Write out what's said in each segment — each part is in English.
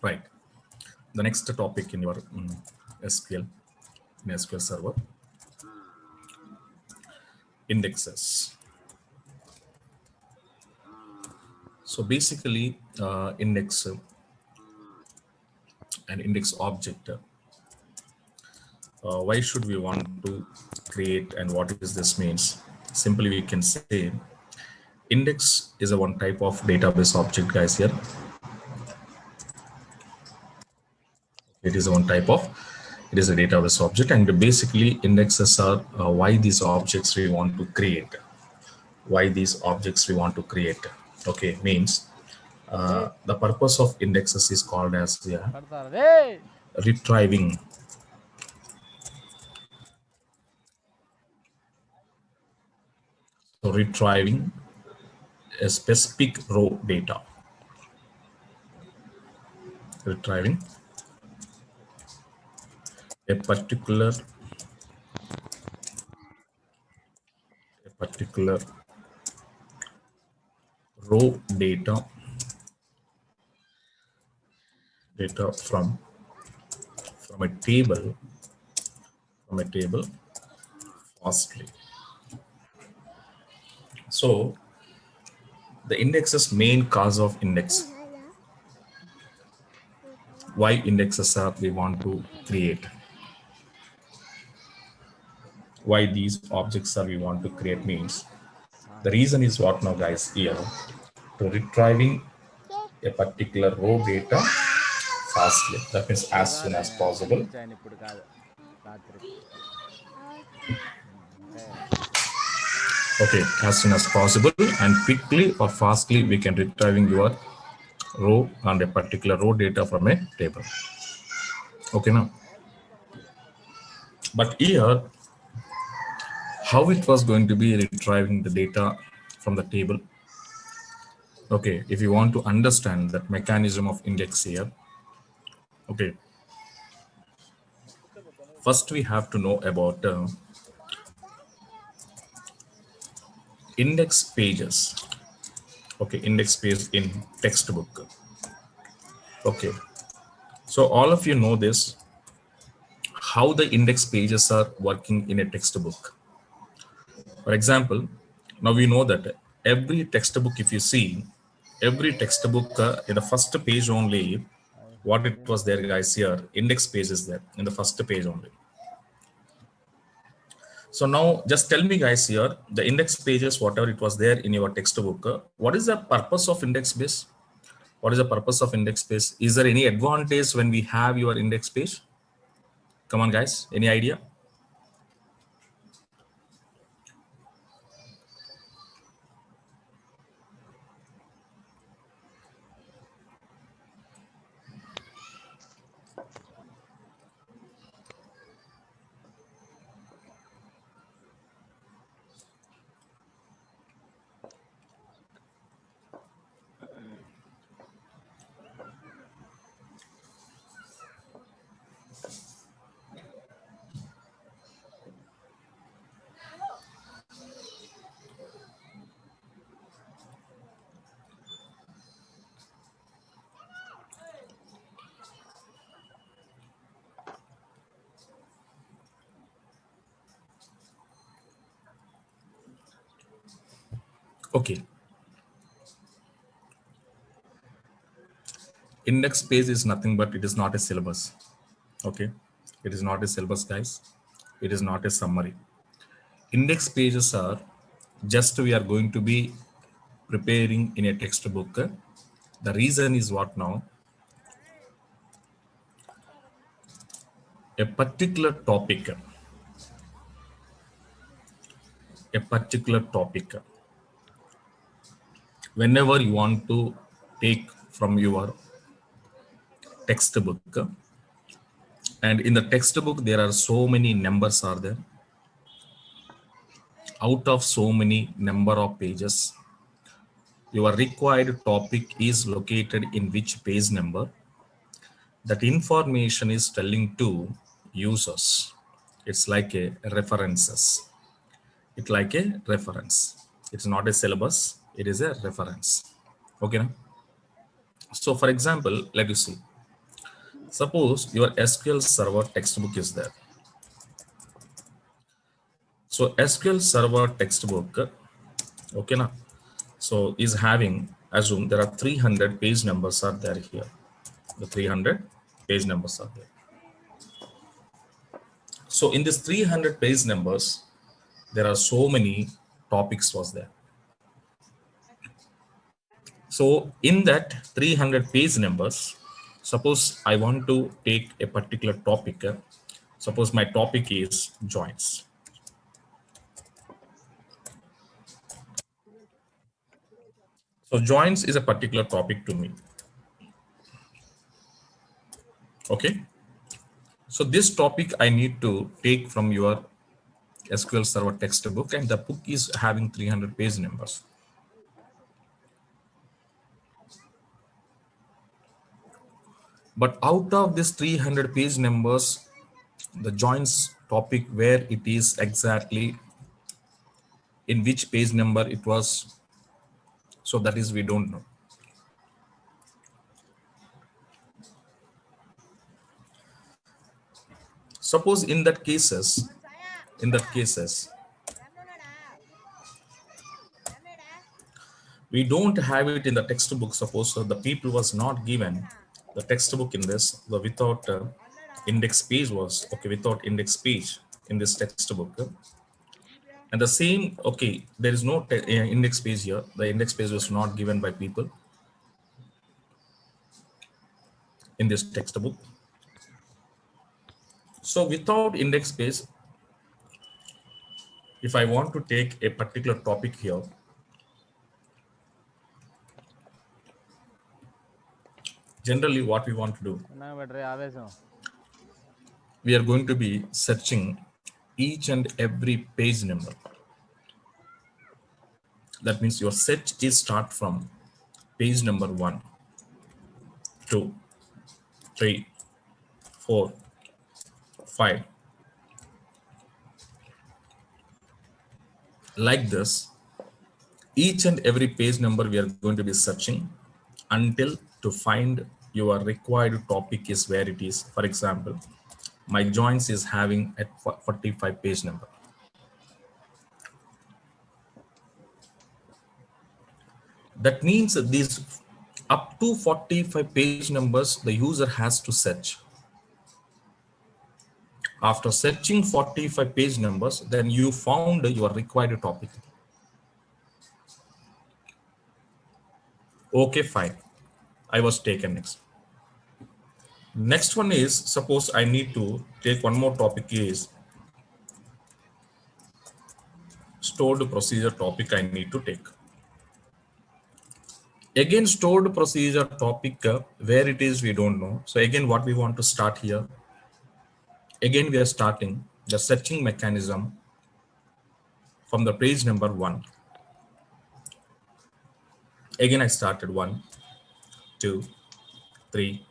Right. The next topic in your SQL, in SQL Server, indexes. So basically, index an index object. Why should we want to create and what is this means? Simply, we can say index is a one type of database object, guys. Here, it is a one type of. It is a database object, and basically, indexes are why these objects we want to create. Why these objects we want to create? Okay, means the purpose of indexes is called as retrieving. So retrieving a specific raw data. Retrieving a particular raw data from a table fastly. So the index's main cause of index. Why indexes are we want to create? Why these objects are we want to create means the reason is what now, guys, here to retrieving a particular raw data fastly. That means as soon as possible. Okay, as soon as possible and quickly or fastly we can retrieving your row and a particular raw data from a table. Okay, now. But here, how it was going to be retrieving the data from the table? Okay, if you want to understand that mechanism of index here, okay, first we have to know about index pages. Okay, index page in textbook. Okay, so all of you know this, how the index pages are working in a textbook. For example, now we know that every textbook, if you see, every textbook in the first page only, what it was there, guys, here, index page is there in the first page only. So now just tell me, guys, here, the index pages, whatever it was there in your textbook, what is the purpose of index page? What is the purpose of index page? Is there any advantage when we have your index page? Come on, guys, any idea? Okay. Index page is nothing but it is not a syllabus. Okay. It is not a syllabus, guys. It is not a summary. Index pages are just we are going to be preparing in a textbook. The reason is what now? A particular topic. A particular topic. Whenever you want to take from your textbook, and in the textbook there are so many numbers are there. Out of so many number of pages, your required topic is located in which page number. That information is telling to users. It's like a references. It's like a reference. It's not a syllabus. It is a reference. Okay. So for example, let you see. Suppose your SQL Server textbook is there. So SQL Server textbook, okay now. So is having, assume there are 300 page numbers are there here. The 300 page numbers are there. So in this 300 page numbers, there are so many topics was there. So in that 300 page numbers, suppose I want to take a particular topic. Suppose my topic is joints. So joints is a particular topic to me. Okay. So this topic I need to take from your SQL Server textbook, and the book is having 300 page numbers. But out of this 300 page numbers, the joints topic where it is exactly in which page number it was, so that is we don't know. Suppose in that cases we don't have it in the textbook. Suppose the people was not given the textbook in this, the without index page was okay, without index page in this textbook. And the same, okay, there is no index page here. The index page was not given by people in this textbook. So without index page, if I want to take a particular topic here, generally what we want to do, we are going to be searching each and every page number. That means your search is start from page number 1, 2, 3, 4, 5. Like this, each and every page number we are going to be searching until to find your required topic is where it is. For example, my joints is having at 45 page number. That means that these up to 45 page numbers the user has to search. After searching 45 page numbers, then you found your required topic. Okay, fine. I was taken next. Next one is, suppose I need to take one more topic is stored procedure topic I need to take. Again, stored procedure topic, where it is, we don't know. So again, what we want to start here, again, we are starting the searching mechanism from the page number 1. Again, I started 1, 2, 3,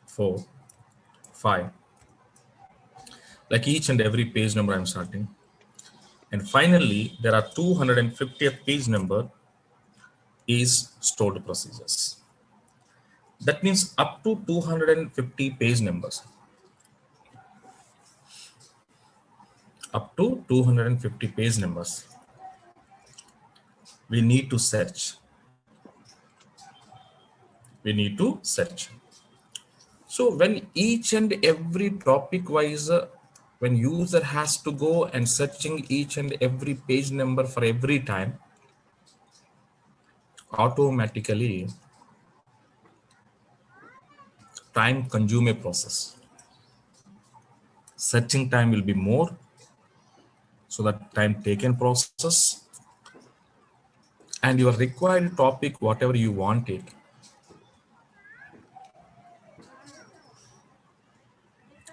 4, 5. Like each and every page number I'm starting. And finally, there are 250th page number is stored procedures. That means up to 250 page numbers. Up to 250 page numbers. We need to search. We need to search. So when each and every topic wise, when user has to go and searching each and every page number for every time, automatically time consume a process. Searching time will be more, so that time taken process, and your required topic, whatever you want it,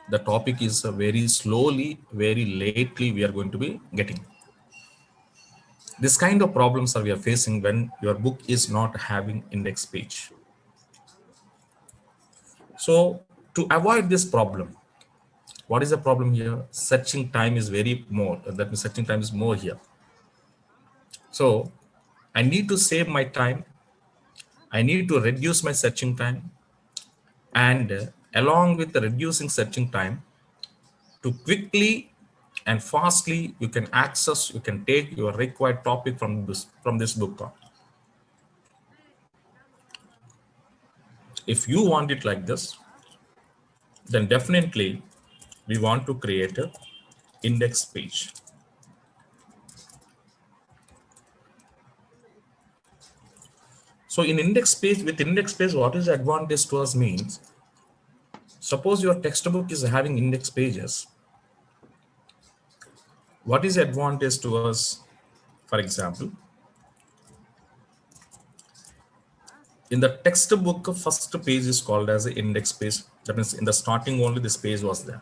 the topic is very slowly, very lately we are going to be getting. This kind of problems are we are facing when your book is not having index page. So to avoid this problem, what is the problem here? Searching time is very more. That means searching time is more here. So I need to save my time. I need to reduce my searching time. And along with the reducing searching time to quickly and fastly you can take your required topic from this book. If you want it like this, then definitely we want to create a index page. So in index page, with index page, what is the advantage to us means, suppose your textbook is having index pages. What is the advantage to us? For example, in the textbook, first page is called as the index page. That means in the starting only this page was there.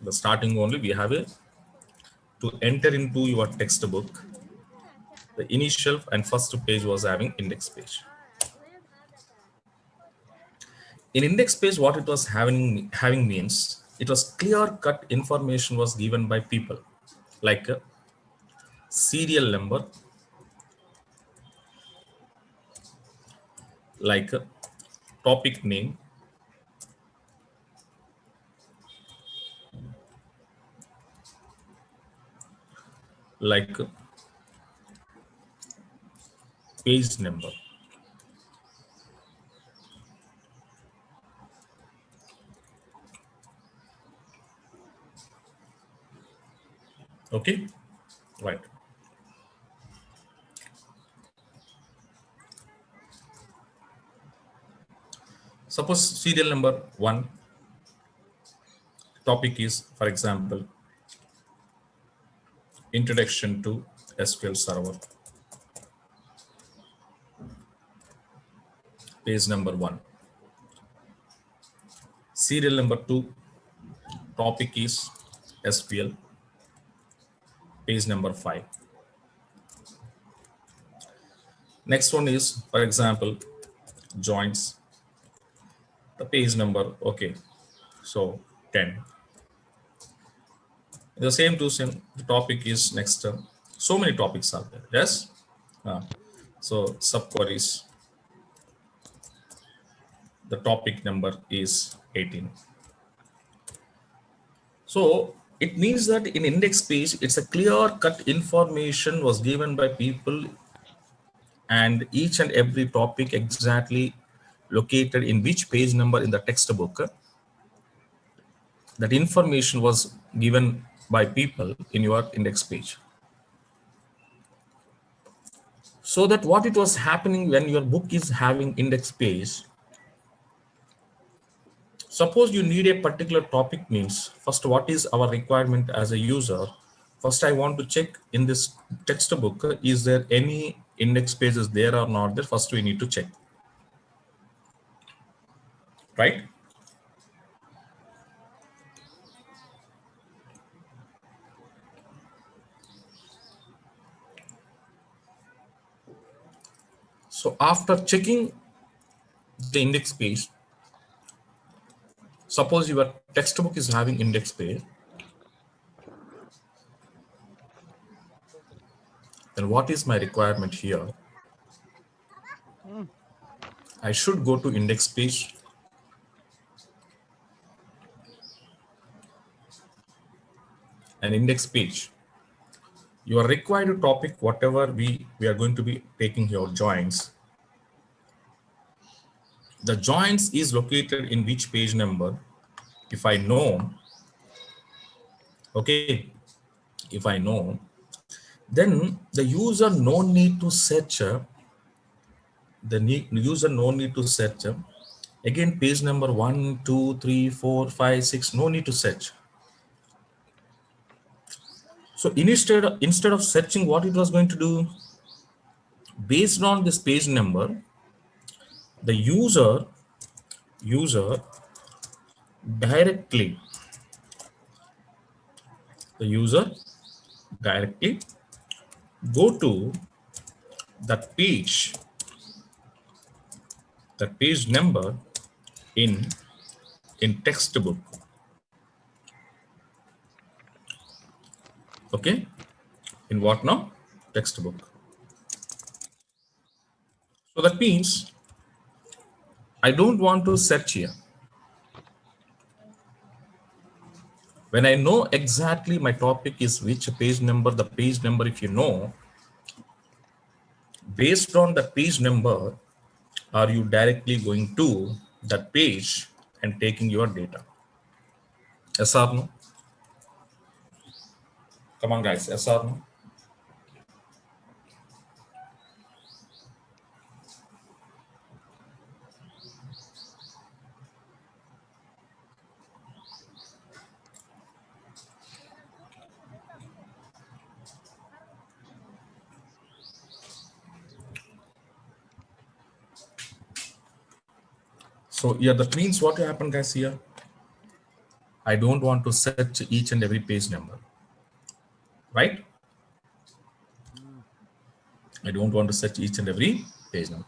The starting only we have a to enter into your textbook. The initial and first page was having index page. In index page, what it was having means it was clear cut information was given by people, like a serial number, like a topic name, like a page number. Okay, right. Suppose serial number 1 topic is, for example, introduction to SQL Server, page number 1. Serial number 2 topic is SQL, page number 5. Next one is, for example, joints, the page number, okay, so 10. The same to same, the topic is next. So many topics are there, yes. So subqueries, the topic number is 18. So it means that in index page, it's a clear cut information was given by people, and each and every topic exactly located in which page number in the textbook. That information was given by people in your index page. So that what it was happening when your book is having index page, suppose you need a particular topic means, first what is our requirement as a user? First I want to check in this textbook, is there any index pages there or not there? First we need to check, right? So after checking the index page, suppose your textbook is having index page, then what is my requirement here? I should go to index page, and index page, your required topic, whatever we are going to be taking here, joins. The joins is located in which page number? If I know, okay, if I know, then the user no need to search, user no need to search. Again, page number 1, 2, 3, 4, 5, 6, no need to search. So instead of searching, what it was going to do, based on this page number, the user directly, the user directly go to that page number in textbook. Okay, in what now? Textbook. So that means I don't want to search here. When I know exactly my topic is which page number, the page number, if you know, based on the page number, are you directly going to that page and taking your data? Yes or no? Come on, guys. Yes or no? So, yeah, that means what will happen, guys, here? I don't want to search each and every page number, right? Mm, I don't want to search each and every page number.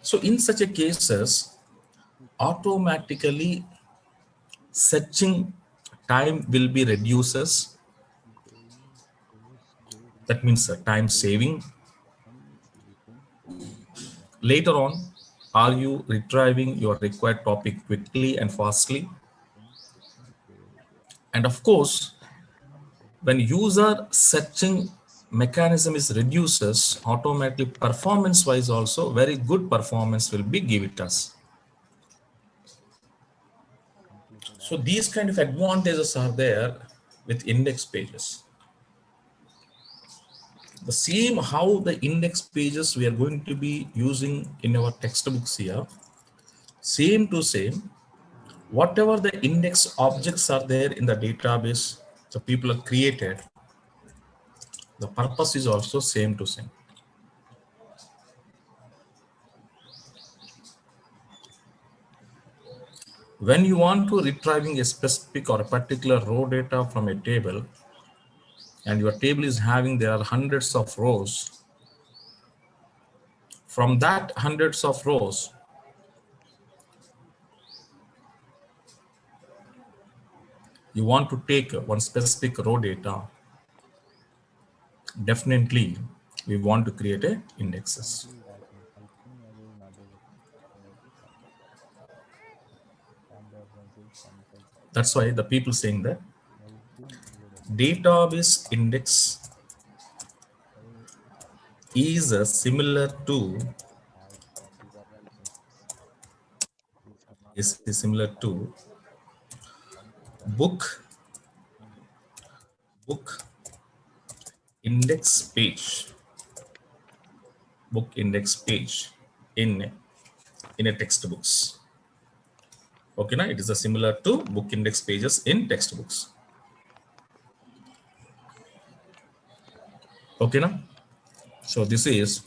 So, in such a cases, automatically searching time will be reduces. going goes go That means time going saving. and looking and yeah. Later on, are you retrieving your required topic quickly and fastly? Then clicking page And of course, and when user searching mechanism is reduces, automatically performance wise also very good performance will be give it us. completed So after these kind of advantages are there with index pages. The same how the index pages we are going to be using in our textbooks here, same to same, whatever the index objects are there in the database, the people have created, the purpose is also same to same. When you want to retrieving a specific or a particular row data from a table, and your table is having there are hundreds of rows, from that hundreds of rows, you want to take one specific row data, definitely we want to create a indexes. until that means helping every another maybe comprehensive concept That's why the people saying that helping every database index every is similar to has these are the licenses. These are not is the similar to computer book and book index page, book index page in a textbooks. Okay, now it is a similar to book index pages in textbooks. Okay, now so this is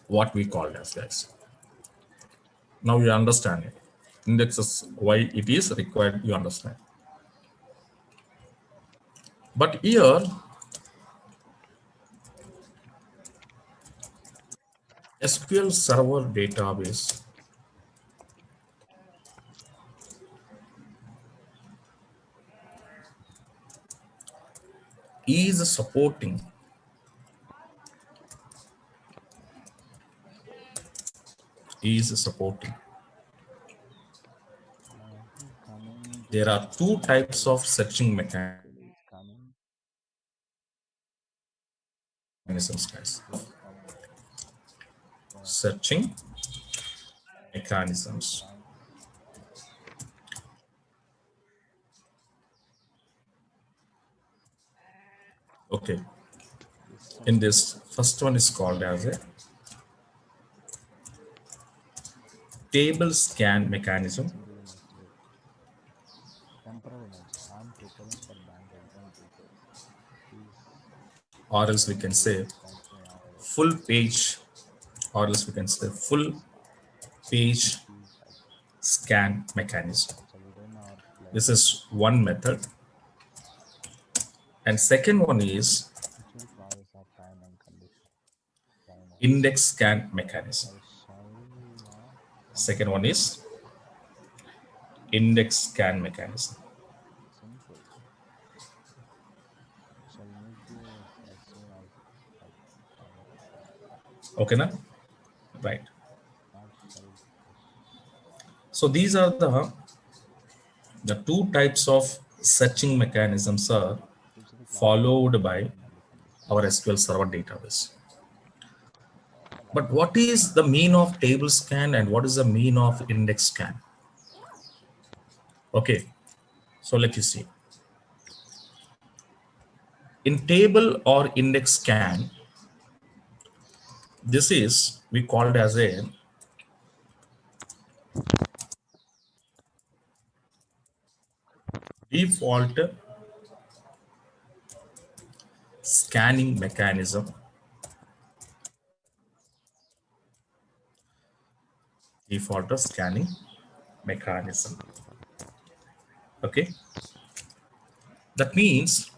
what we call as guys. Now you understand it. Indexes why it is required. You understand. But here SQL Server database is supporting is supporting. he's coming to There the are two types actually of searching actually is coming mechanisms, guys. going from the Searching actually mechanisms. trying Okay. this In one this first one is called as a table scan mechanism, simple message temporary message I'm preparing for bank exam details please or else we can kindly say continue our full page, or else we can say full page please scan mechanism. actually run our This playlist is one method. And second one is actually clauses are time and condition timers index scan mechanism. I shall Second one is index scan mechanism. simple shall make you as soon as like time. Okay, na? right? That's correct, Dipesh. So these are the two types of searching mechanisms are Especially followed classification by and boundary conditions. our SQL Server database. But Right. what is the mean of table scan and what is the mean of index scan? Okay, so let you see. In table or index scan, this is we called as a default scanning mechanism. Default scanning mechanism. Okay, that means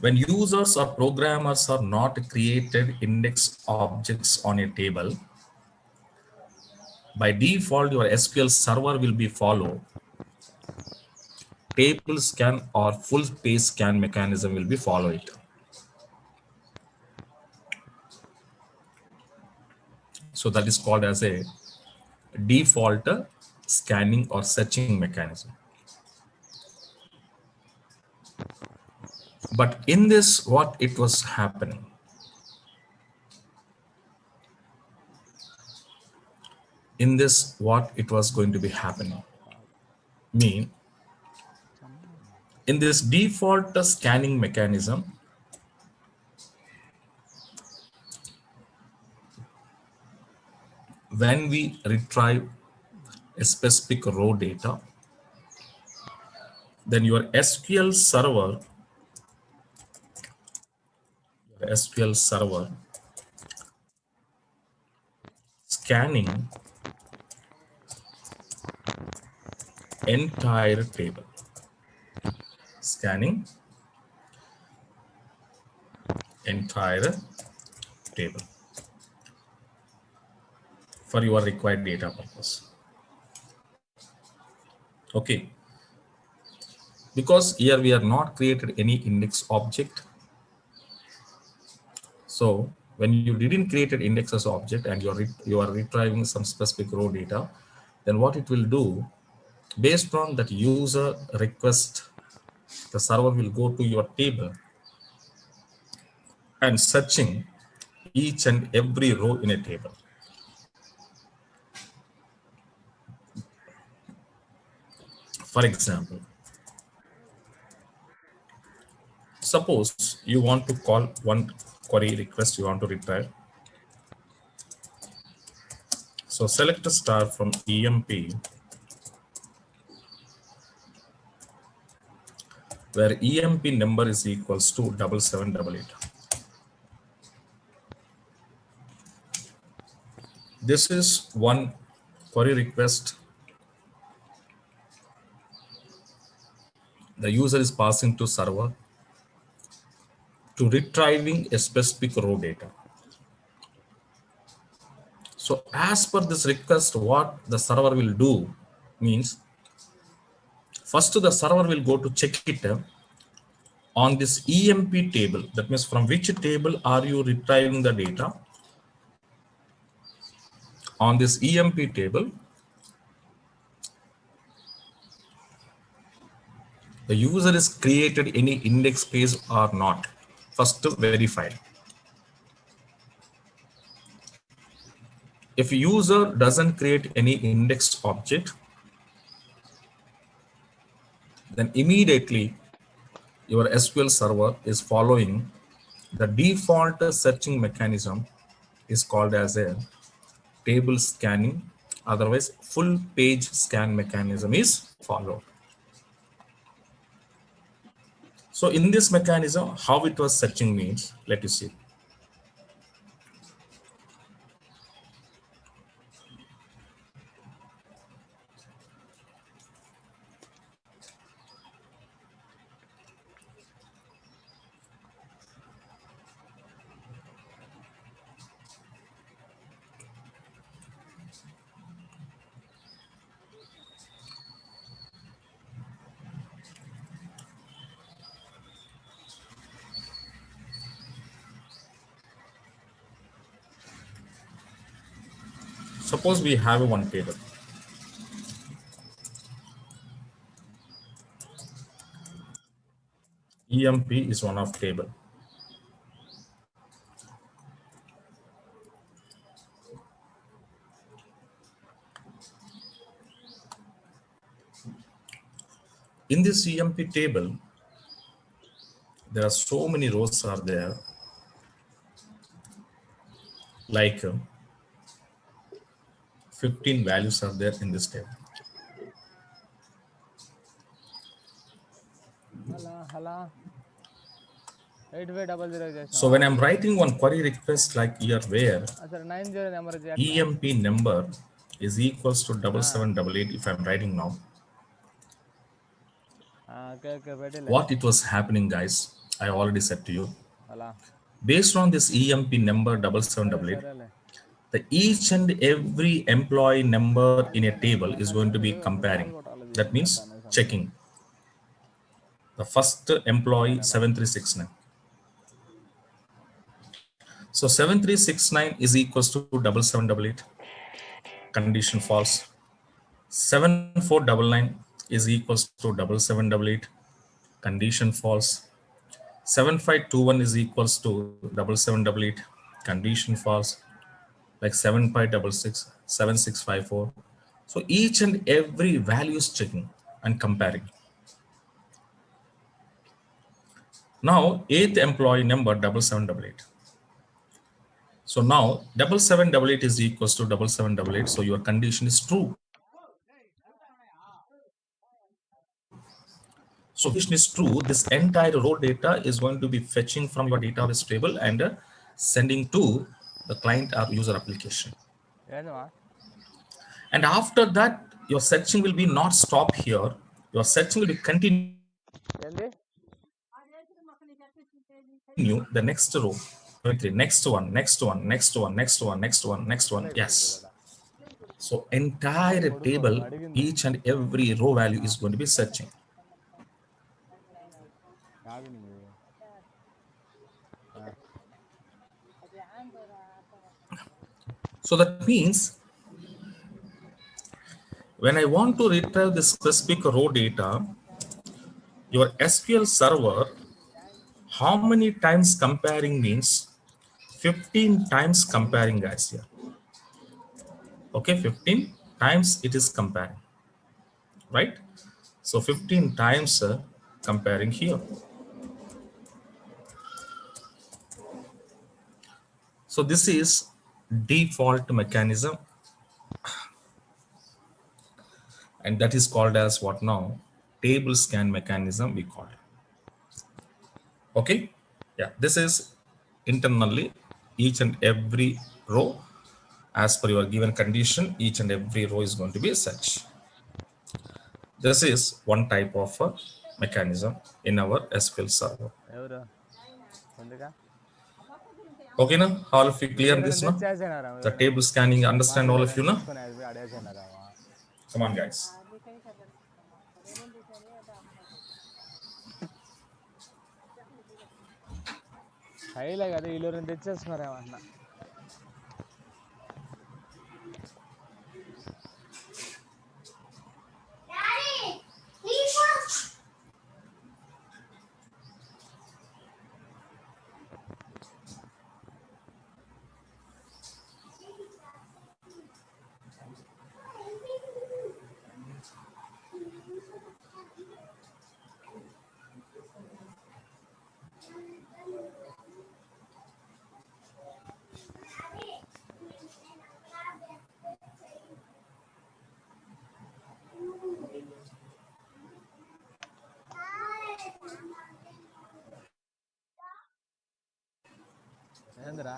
when users or programmers are not created index objects on a table, by default your SQL server will be follow table scan or full page scan mechanism will be follow it. So that is called as a default scanning or searching mechanism. But in this, what it was happening, in this, what it was going to be happening, Right. mean Someone. in this default scanning mechanism, when we retrieve a specific raw data, then your SQL server scanning entire table, scanning entire table for your required data purpose. Okay, because here we are not created any index object. So when you didn't create an index as object and you are retrieving some specific raw data, then what it will do based on that user request, the server will go to your table and searching each and every row in a table. For example, suppose you want to call one query request you want to retrieve. So select a star from EMP where EMP number is equals to 7788. This is one query request the user is passing to server to retrieving a specific raw data. So as per this request, what the server will do means first the server will go to check it on this EMP table. That means from which table are you retrieving the data? On this EMP table, the user is created any index page or not. First to verify. If user doesn't create any index object, then immediately your SQL server is following the default searching mechanism is called as a table scanning, otherwise full page scan mechanism is followed. So in this mechanism, how it was searching means, let us see. Suppose we have one table. EMP is one of table. In this EMP table, there are so many rows are there, like 15 values are there in this table. హలా 8500 So చేసినావా? when I'm writing one query request like here where సరే 90 number ఎట్లా? EMP number is equals to 7788 if I'm writing now, okay okay పెట్టిలే. what it was happening guys, I already said to you. అలా Based on this EMP number సరే 7788, సరేలే. the each and every employee number in a table is going to be ఇప్పుడు call comparing. కొట్టాలి That దీనికి means అట్లా అనేసి అంతే. checking. The first employee నేనేనా? 7369. So 7369 is equals to 7788. Condition false. 7499 is equals to 7788. Condition false. 7521 is equals to 7788. Condition false. Like 7566, 7654. So each and every value is checking and comparing. Now, eighth employee number 7788. So now 7788 is equals to 7788. So your condition is true. So condition is true. This entire raw data is going to be fetching from your database table and sending to the client or user application. ఏందమ్మా? And after that, your searching will be not stop here. Your searching will be continue ఏంది? the next row. 23, next one, next one, next one, next one, next one, next one. Yes. So entire కొడుకు table, అడిగింది. each and every row value is going to be searching. కాదు నువ్వు. So that means when I want to retrieve this specific row data, your SQL server, how many times comparing means 15 times comparing guys here. Okay, 15 times it is comparing, right? So 15 times comparing here. So this is default mechanism, and that is called as what now? Table scan mechanism we call it. Okay, yeah, this is internally each and every row as per your given condition, each and every row is going to be such. This is one type of mechanism in our SQL server. ఎవరు? ఎందుకా? Okay, now all of you clear ఎవరైనా this now? తెచ్చేసినారా The ఎవరైనా? table scanning, understand all of you now? తెచ్చుకొని అది అడేసినారా? Come on, guys. హైలే కదా వీళ్ళు ఎవరైనా తెచ్చేసుకున్నారేమన్నా. ఏందిరా?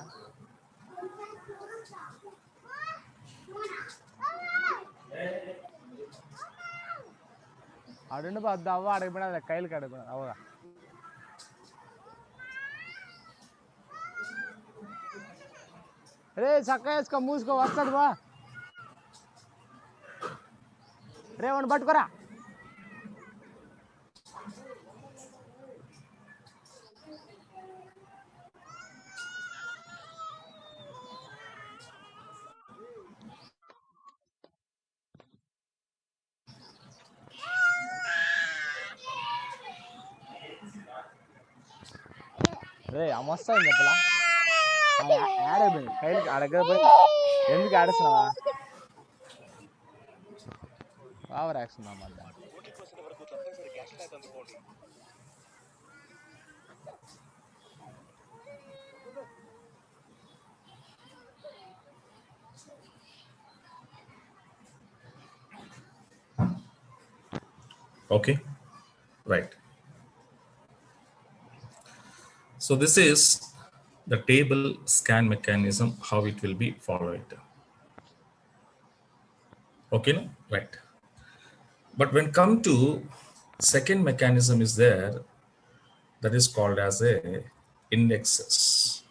ఆడుండి పోద్దు అవ్వ అడగపోయినా కైలు అడగపోయినా అవ్వగా. రే చక్క వేసుకో మూసుకో వస్తుంది బా. రే వాడిని పట్టుకోరా. రే అమ్మొస్తా అని చెప్పలా యాడ్ అయిపోయింది ఫైల్ అడగ పోయి ఎందుకు ఆడేస్తున్నావా ఓవర్ యాక్షన్ అన్నమాట Okay, right. So this is the table scan mechanism, how it will be followed. Okay, no? Right. But when come to second mechanism is there, that is called as a indexes.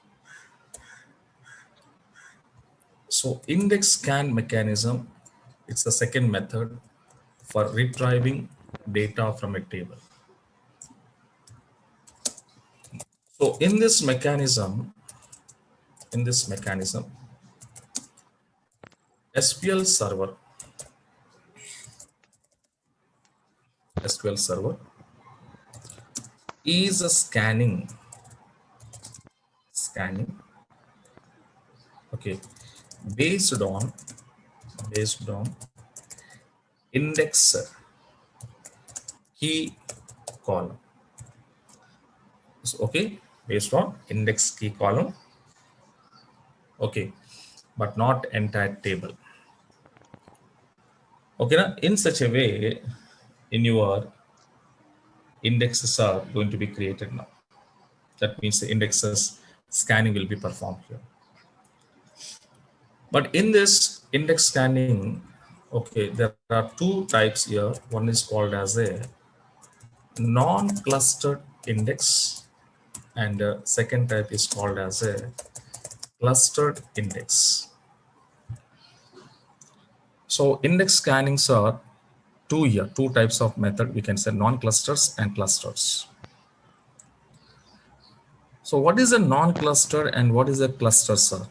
So index scan mechanism, it's the second method for retrieving data from a table. So in this mechanism, SQL server is a scanning, okay, based on index key column. So, okay, based on index key column, okay, but not entire table. Okay, now in such a way, in your indexes are going to be created now. That means the indexes scanning will be performed here. But in this index scanning, okay, there are two types here. One is called as a non-clustered index, and second type is called as a clustered index. So index scannings are two types of method. We can say non-clusters and clusters. So what is a non-cluster and what is a cluster, sir?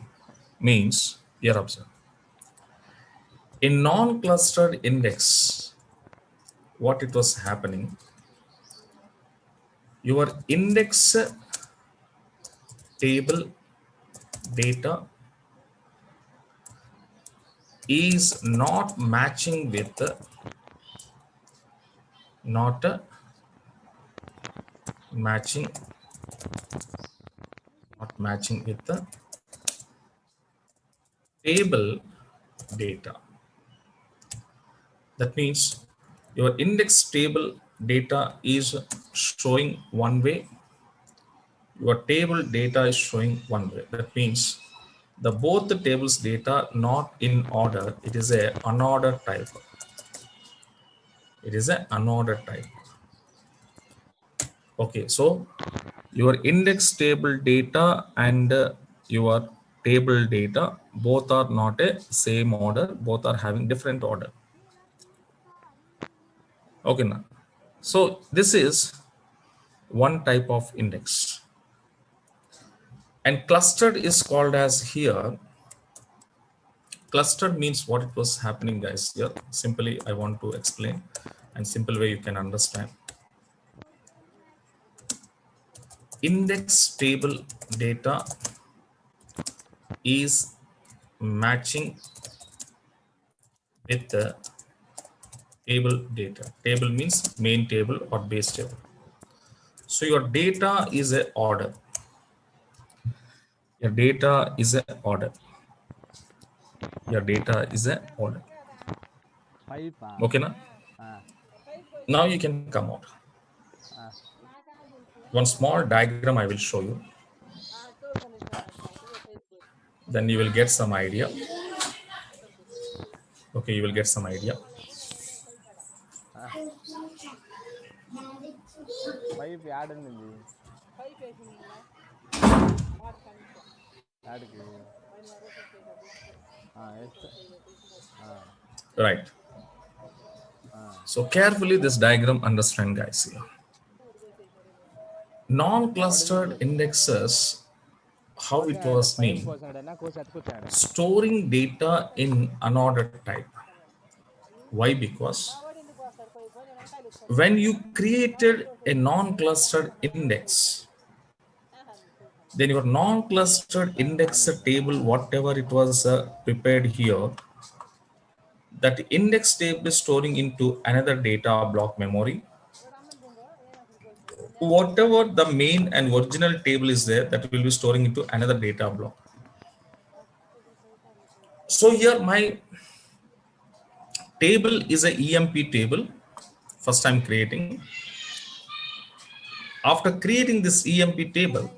Means, here observe. In non-clustered index, what it was happening, your index table data is not matching with not matching not matching with the table data. That means your index table data is showing one way, your table data is showing one way. That means the both the tables data not in order, it is a unordered type. It is a unordered type. Okay, so your index table data and your table data both are not a same order, both are having different order. Okay, now so this is one type of index, and clustered is called as here. Clustered means what it was happening, guys. Here simply I want to explain and simple way you can understand. Index table data is matching with the table data. Table means main table or base table. So your data is a order. Your data is a order. Your data is a order. పైపా Okay, now? Now you can come out. One small diagram I will show you. Then you will get some idea. Okay, you will get some idea. Pipe add ఉండింది యాడ్కి వేస్తే Right. So carefully this diagram understand, guys. Here. Non-clustered indexes, how it కోసినాడంటే was pipe mean, కోసినాడైనా కోసి ఎత్తుకొచ్చాడు storing data in unordered type. Why? Because when you created a non-clustered index, then your non-clustered index table, whatever it was prepared here, that index table is storing into another data block memory. Whatever the main and original table is there, that will be storing into another data block. So here my table is a EMP table. First I'm creating. After creating this EMP table,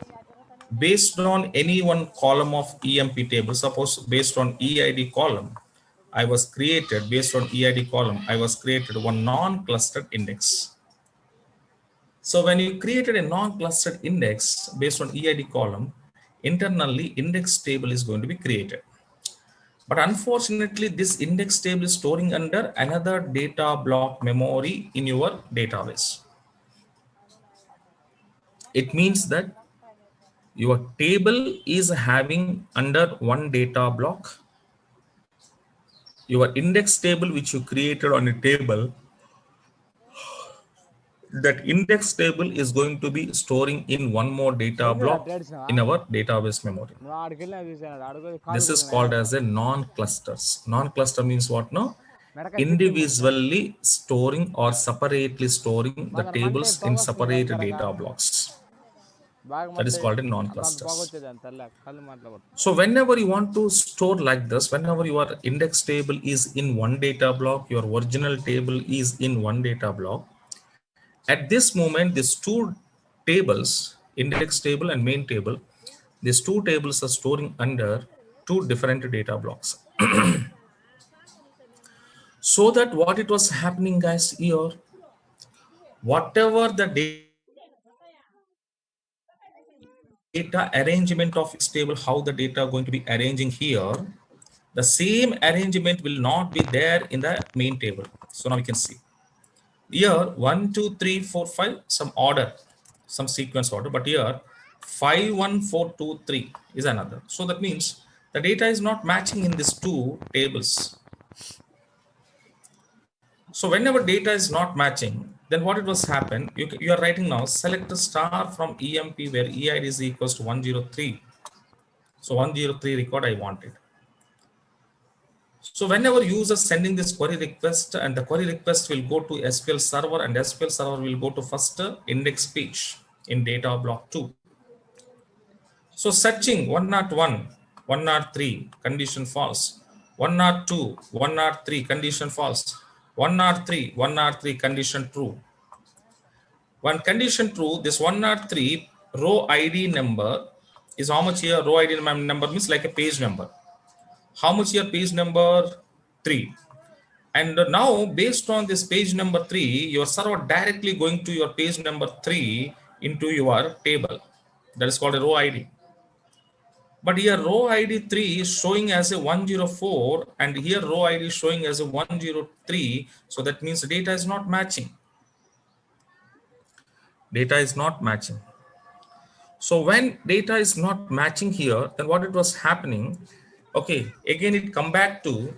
based on any one column of EMP table, suppose based on EID column, I was created based on EID column, I was created one non-clustered index. So when you created a non-clustered index based on EID column, internally index table is going to be created. But unfortunately, this index table is storing under another data block memory in your database. It means that your table is having under one data block. Your index table, which you created on a table, that index table is going to be storing in one more data ఏంది block అట్లా ఏడిసినావా? in our database memory. నువ్వు ఆడికి వెళ్ళినా చూసాను ఆడుకో కాలు This is గుద్దుకున్నా called as a non-clusters. Non-cluster means what now? మెడకాయ చిట్లింది తెలుసా Individually storing or separately storing the మాకు మంటే tables పొగ in వస్తుంది separate భయంకరంగా data blocks. బాగా That is మంటే called a అంత పొగ non-clusters. వచ్చేది అంత తెల్ల కళ్ళు మాట్లాడు So whenever you want to store like this, whenever your index table is in one data block, your original table is in one data block, at this moment, these two tables, index table and main table, these two tables are storing under two different data blocks. So that what it was happening, guys, here, whatever the data arrangement of index table, how the data going to be arranging here, the same arrangement will not be there in the main table. So now we can see here 1 2 3 4 5 some order, some sequence order, but here 5 1 4 2 3 is another. So that means the data is not matching in these two tables. So whenever data is not matching, then what it was happen, you are writing now select a star from EMP where EID is equals to 103. So 103 record I wanted. So whenever user sending this query request, and the query request will go to SQL Server, and SQL Server will go to first index page in data block 2. So searching 101, 103 condition false, 102, 103 condition false, 103, 103 condition true. One condition true, this 103 row ID number is how much here? Row ID number means like a page number. How much here? Page number 3. And now based on this page number 3, your server directly going to your page number 3 into your table. That is called a row ID. But here row ID 3 is showing as a 104, and here row ID is showing as a 103. So that means the data is not matching. Data is not matching. So when data is not matching here, then what it was happening? Okay, again it come back to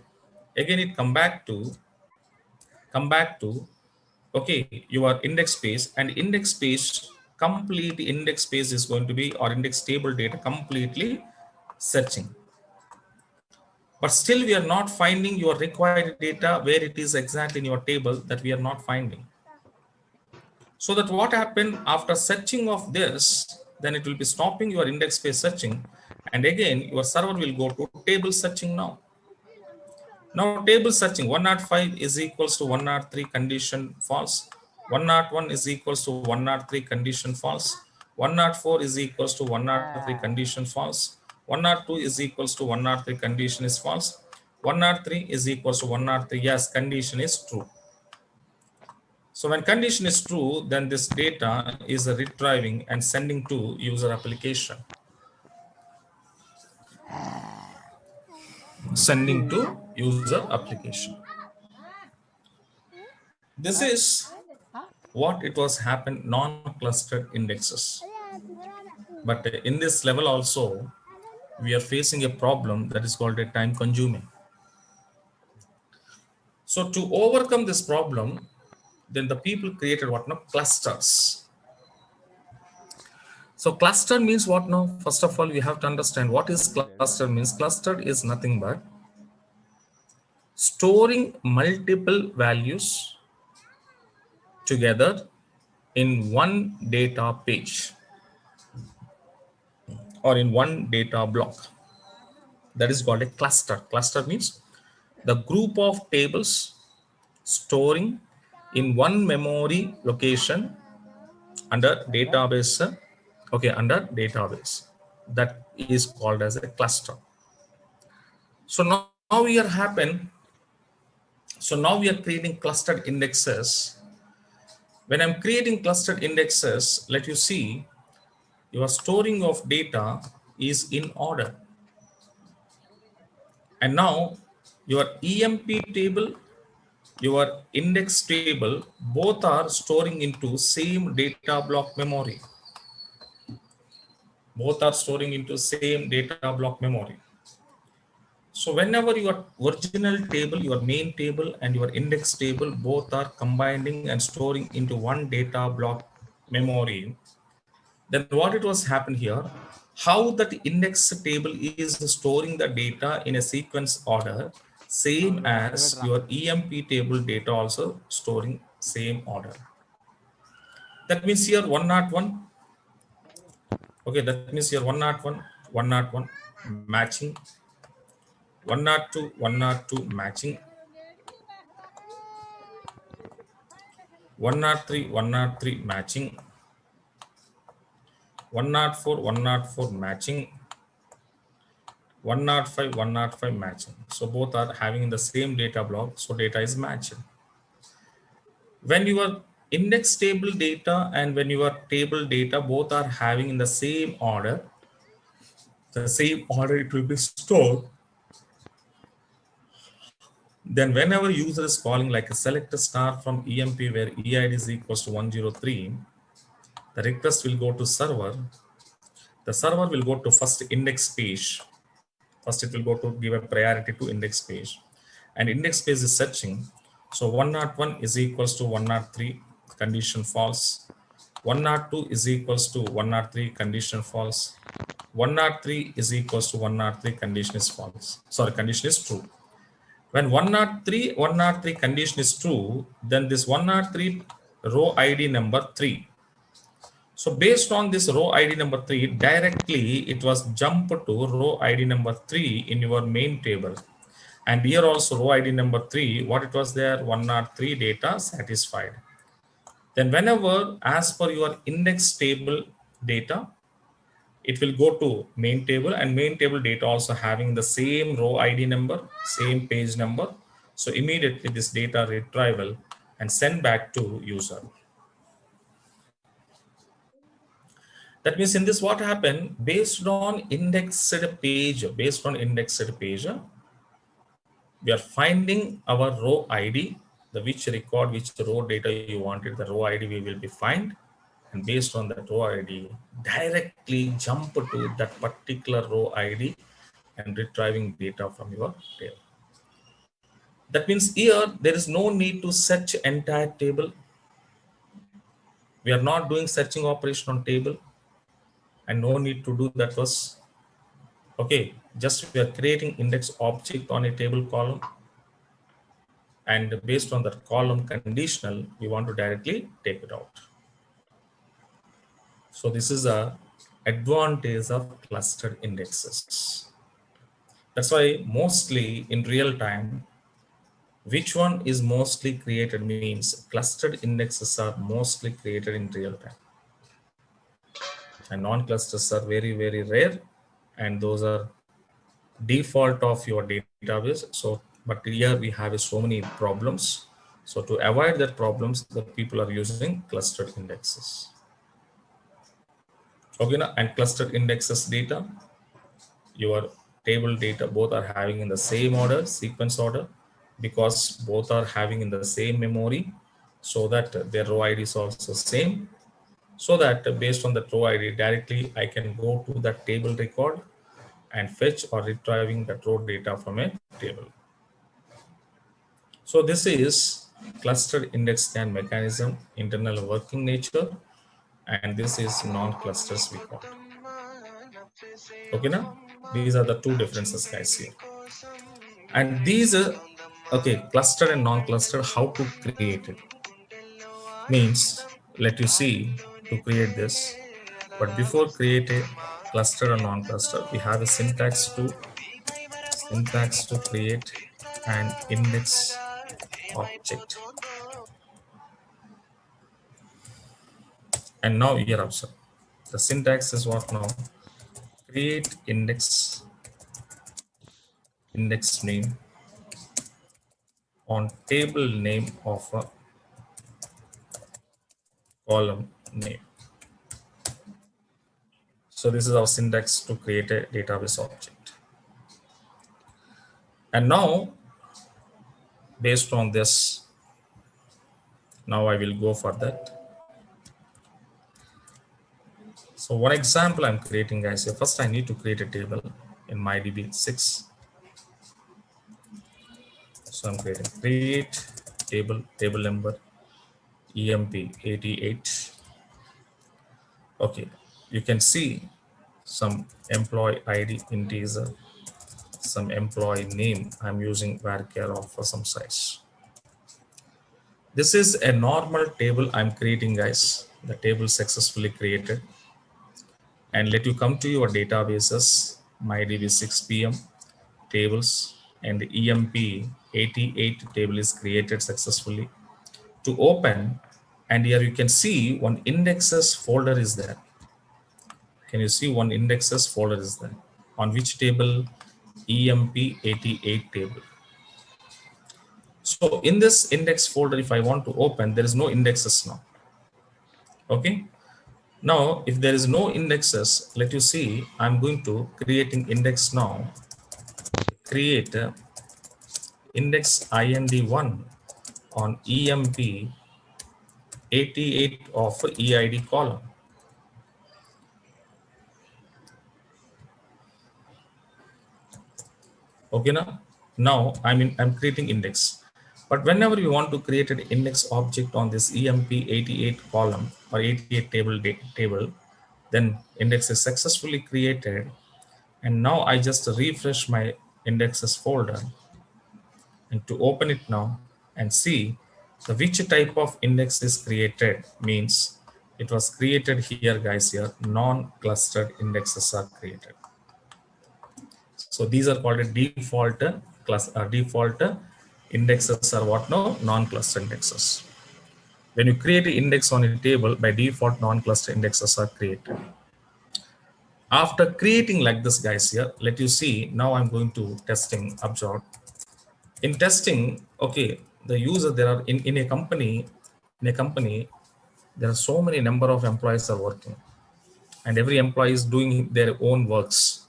okay, your index space, and index space, complete index space is going to be, or index table data completely searching. But still we are not finding your required data where it is exactly in your table, that we are not finding. So that what happened after searching of this, then it will be stopping your index space searching, and again your server will go to table searching now. Now table searching 105 is equals to 103 condition false, 101 is equals to 103 condition false, 104 is equals to 103 condition false, 102 is equals to 103 condition is false, 103 is equals to 103, yes, condition is true. So when condition is true, then this data is retrieving and sending to user application. Sending to user application. This is what it was happened non-clustered indexes. But in this level also, we are facing a problem that is called a time consuming. So to overcome this problem, then the people created what now? Clusters. So cluster means what now? First of all, we have to understand what is Yes, cluster yes. means. Clustered is nothing but storing multiple values together in one data page or in one data block. That is called a cluster. Cluster means the group of tables storing in one memory location under Like that? database. Okay, under database. That is called as a cluster. So now we are happen. So now we are creating clustered indexes. When I'm creating clustered indexes, let you see your storing of data is in order. And now your EMP table, your index table, both are storing into same data block memory. Both are storing into same data block memory. So whenever your original table, your main table and your index table, both are combining and storing into one data block memory, then what it was happened here, how that index table is storing the data in a sequence order, same as Privet your EMP table data also storing same order. That means here 101. Okay, that means here 101, 101 matching, 102, 102 matching, 103, 103 matching, 104, 104 matching, 105, 105 matching. So both are having the same data block, so data is matched. When your index table data and when your table data both are having in the same order it will be stored. Then whenever user is calling like a select a star from EMP where EID is equals to 103, the request will go to server. The server will go to first index page. First it will go to give a priority to index page. And index page is searching. So 101 is equals to 103, condition false. 102 is equals to 103, condition false. 103 is equals to 103, condition is false. Sorry, condition is true. When 103 condition is true, then this 103 row ID number 3. So based on this row ID number 3, directly it was jump to row ID number 3 in your main table. And here also row ID number 3, what it was there, 103 data satisfied. Then whenever as per your index table data, it will go to main table and main table data also having the same row ID number, same page number. So immediately this data retrieval and send back to user. That means in this what happened based on indexed page, we are finding our row ID, the which record, which row data you wanted, the row ID we will be find. And based on that row ID, directly jump to that particular row ID and retrieving data from your table. That means here there is no need to search entire table. We are not doing searching operation on table and no need to do that was okay. Just we are creating index object on a table column and based on that column conditional, we want to directly take it out. So this is a advantage of clustered indexes. That's why mostly in real time, which one is mostly created means clustered indexes are mostly created in real time. And non-clusters are very, very rare. And those are default of your database. So, but here we have so many problems. So to avoid that problems, the people are using clustered indexes. Okay, now, and clustered indexes data, your table data both are having in the same order, sequence order, because both are having in the same memory, so that their row ID is also same. So that based on the row ID, directly I can go to that table record and fetch or retrieving that row data from a table. So this is clustered index scan mechanism, internal working nature. and this is non-clusters we call. Okay, now these are the two differences, guys, here. And these okay, clustered and non-clustered, how to create it means, let you see to create this. But before create a cluster or non-cluster, we have a syntax to create an index object. And now here observe. The syntax is what now? Create index name on table name of a column name. So this is our syntax to create a database object. And now, based on this, now I will go for that. So one example I'm creating, guys, here. First I need to create a table in MyDB 6. So I'm create table number EMP88. Okay, you can see some employee ID integer, some employee name. I'm using varchar of for some size. This is a normal table I'm creating, guys. The table successfully created. And let you come to your databases, MyDB 6 PM tables, and the EMP88 table is created successfully. To open, and here you can see one indexes folder is there. Can you see one indexes folder is there? On which table? EMP88 table. So in this index folder, if I want to open, there is no indexes now. Okay. Now, if there is no indexes, let you see, I'm going to creating index now. Create index ind1 on EMP88 of EID column. Okay, now I'm creating index. But whenever you want to create an index object on this EMP88 column or 88 table, then index is successfully created. And now I just refresh my indexes folder and to open it now and see the which type of index is created means it was created here, guys. Here non-clustered indexes are created. So these are called a default indexes are what now? Non-clustered indexes. When you create an index on a table, by default non-clustered indexes are created. After creating like this, guys, here, let you see, now I'm going to testing observe. In testing, okay, the user, there are in a company, there are so many number of employees are working, and every employee is doing their own works,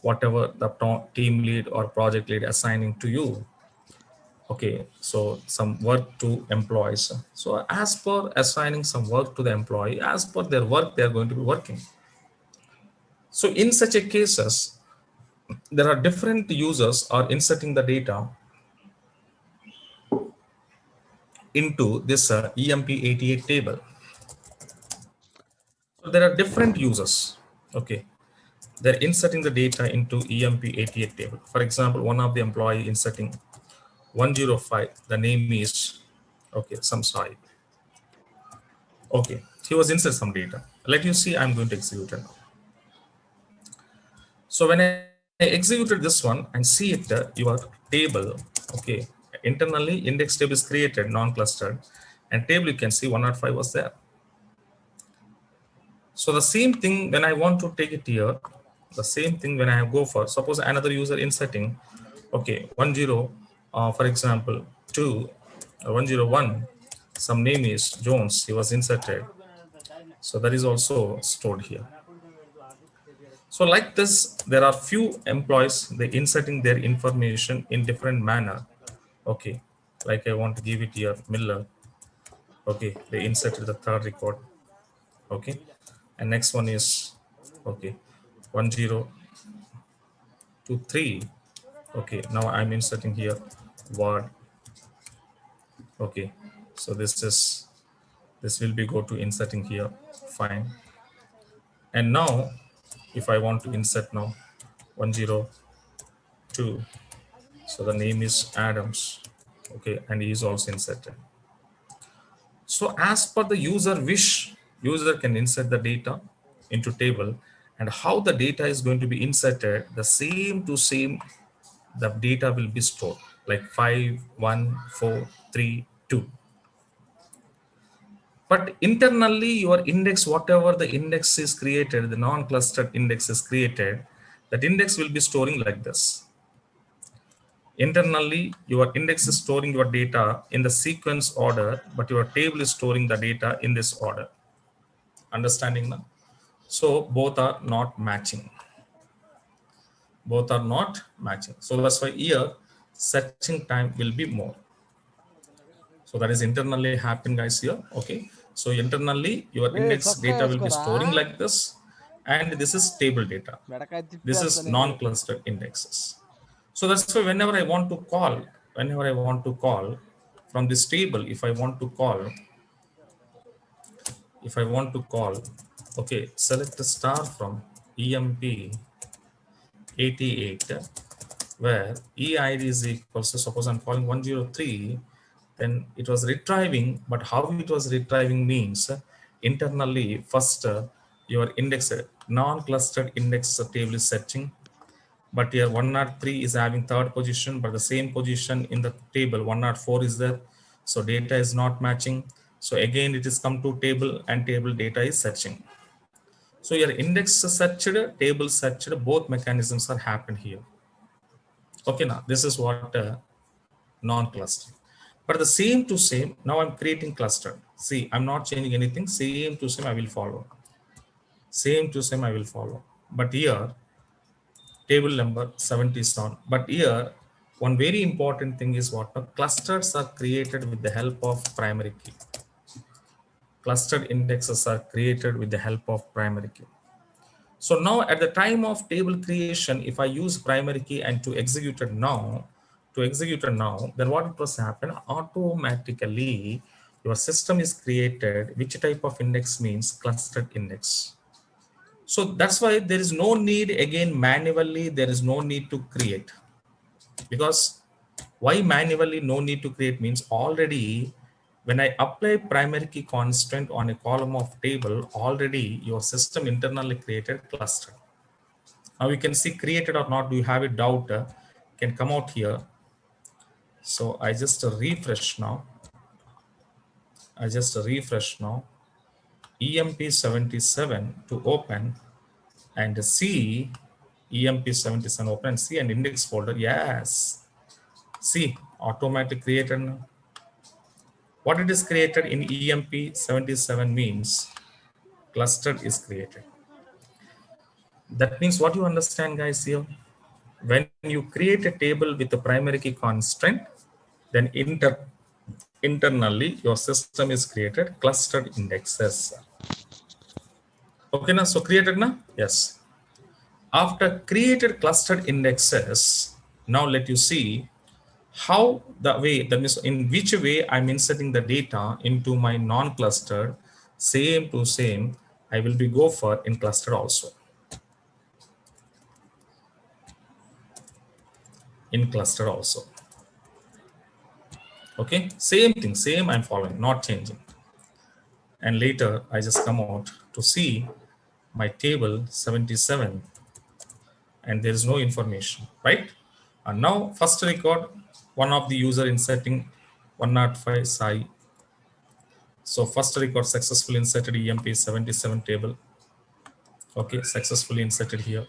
whatever the team lead or project lead assigning to you. Okay, so some work to employees. So as per assigning some work to the employee, as per their work, they are going to be working. So in such a cases, there are different users are inserting the data into this EMP88 table. So there are different users. Okay, they're inserting the data into EMP88 table. For example, one of the employee inserting 105. The name is okay. Some site. Okay, he was insert some data. Let you see. I'm going to execute it now. So when I executed this one and see it, your table, okay, internally index table is created, non-clustered, and table you can see 105 was there. So the same thing when I want to take it here, the same thing when I go for, suppose another user inserting, okay, 10, for example, 2, 101, some name is Jones, he was inserted. So that is also stored here. So like this, there are few employees, they inserting their information in different manner. Okay, like I want to give it here, Miller. Okay, they inserted the third record. Okay, and next one is, okay, 1023. Okay, now I'm inserting here word. Okay, so This will be go to inserting here. Fine. And now, if I want to insert now 102, so the name is Adams. Okay, and he is also inserted. So as per the user wish, user can insert the data into table, and how the data is going to be inserted, the same to same, the data will be stored like 5, 1, 4, 3, 2. But internally, your index, whatever the index is created, the non-clustered index is created, that index will be storing like this. Internally, your index is storing your data in the sequence order, but your table is storing the data in this order. Understanding now? So both are not matching. Both are not matching. So that's why here searching time will be more. So that is internally happen, guys, here. Okay. So internally, your Hey, index Sokka data will be storing Yaskora. like this, and this is table data. Medaka This is Tippasane. non-clustered indexes. So that's why whenever I want to call, from this table, if I want to call, okay, select the star from EMP 88, where EID is equals to, suppose I'm calling 103, then it was retrieving, but how it was retrieving means internally, first your index, non-clustered index table is searching, but here 103 is having third position, but the same position in the table 104 is there. So data is not matching. So again, it is come to table, and table data is searching. So your index searched, table searched, both mechanisms are happened here. Okay, now this is what non-cluster. But the same to same, now I'm creating cluster. See, I'm not changing anything. Same to same I will follow. Same to same I will follow. But here, table number 77. But here, one very important thing is what? Clusters are created with the help of primary key. Clustered indexes are created with the help of primary key. So now at the time of table creation, if I use primary key and to execute it now, then what was happen? Automatically, your system is created. Which type of index means clustered index. So that's why there is no need again manually. There is no need to create, because why manually no need to create means already when I apply primary key constant on a column of table, already your system internally created cluster. Now you can see created or not. Do you have a doubt? Can come out here. So I just refresh now. EMP 77 to open and see EMP 77 open and see an index folder. Yes. See, automatic created. What it is created in EMP 77 means clustered is created. That means what you understand, guys, here. When you create a table with the primary key constraint, then internally your system is created clustered indexes. Okay, now so created now? Yes. After created clustered indexes, now let you see how the way, that means in which way I'm inserting the data into my non-clustered, same to same, I will be go for in cluster also. In cluster also. Okay, same thing, same I'm following, not changing. And later I just come out to see my table 77 and there is no information, right? And now first record, one of the user inserting 105 psi. So first record successfully inserted EMP 77 table. Okay, successfully inserted here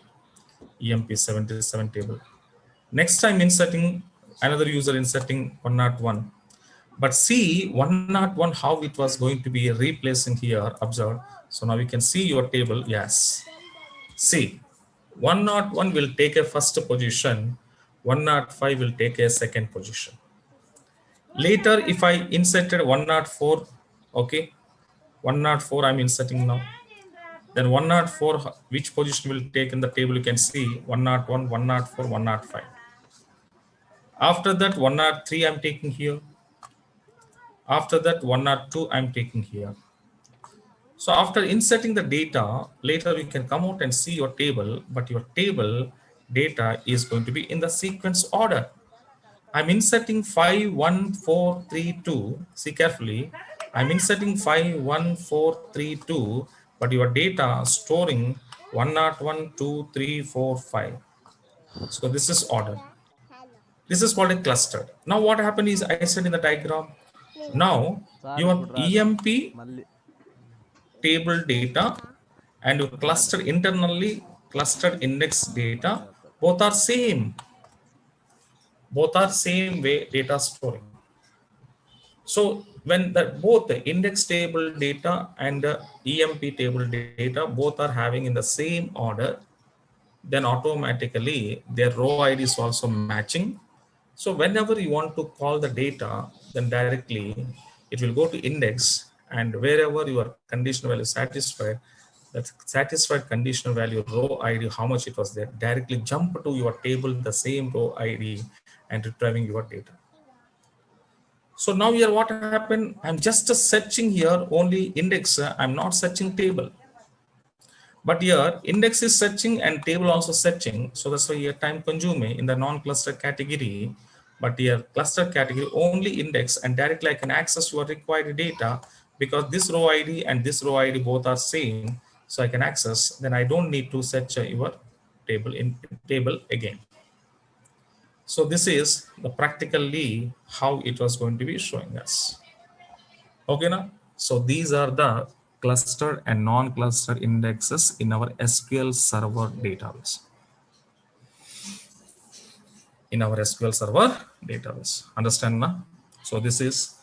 EMP 77 table. Next time inserting another user inserting 101. But see 101 how it was going to be replacing here. Observe. So now we can see your table. Yes. See, 101 will take a first position, 105 will take a second position. Later, if I inserted 104, okay, 104 I'm inserting now. Then 104, which position will take in the table? You can see 101, 104, 105. After that, 103 I'm taking here. After that, 102 I'm taking here. So after inserting the data, later you can come out and see your table, but your table data is going to be in the sequence order. I'm inserting 51432. See carefully. I'm inserting 51432, but your data storing 1012345. So this is order. This is called a cluster. Now what happened is I said in the diagram. Now sir your ఇప్పుడు రాదు EMP మళ్ళీ table data and your ఇప్పుడు cluster రాదంట internally clustered index data మళ్ళీ చేస్తారు both are same. Both are same way data storing. So when the both the index table data and the EMP table data both are having in the same order, then automatically their row ID is also matching. So whenever you want to call the data, then directly it will go to index, and wherever your conditional value is satisfied, that satisfied conditional value row ID, how much it was there, directly jump to your table, the same row ID, and retrieving your data. So now here what happened? I'm just searching here only index. I'm not searching table. But here index is searching and table also searching. So that's why here time consuming in the non-cluster category. But here cluster category only index, and directly I can access your required data because this row ID and this row ID both are same. So I can access, then I don't need to search your table again. So this is the practically how it was going to be showing us. Okay, now, so these are the clustered and non-clustered indexes in our SQL Server database. In our SQL Server database, understand now? So this is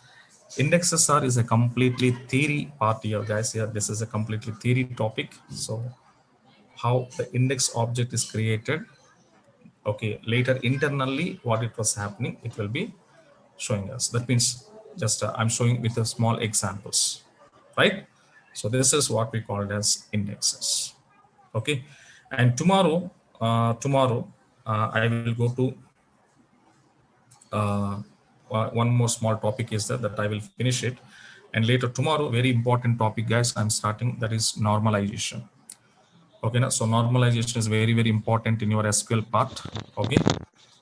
indexes are is a completely theory part here, guys. Here, this is a completely theory topic. So how the index object is created. Okay, later internally what it was happening, it will be showing us. That means just I'm showing with the small examples, right? So this is what we called as indexes. Okay, and tomorrow I will go to uh, one more small topic is that I will finish it, and later tomorrow very important topic, guys, I'm starting, that is normalization. Okay, now so normalization is very important in your SQL part. Okay,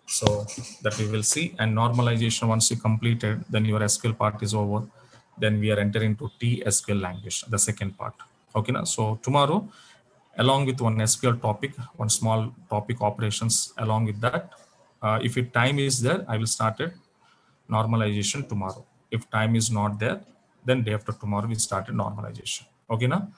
so that we will see, and normalization once you completed, then your SQL part is over, then we are entering to TSQL language, the second part. Okay, now so tomorrow along with one SQL topic, one small topic operations along with that, if it time is there, I will start it normalization tomorrow. If time is not there, then day after tomorrow we started normalization. Okay, now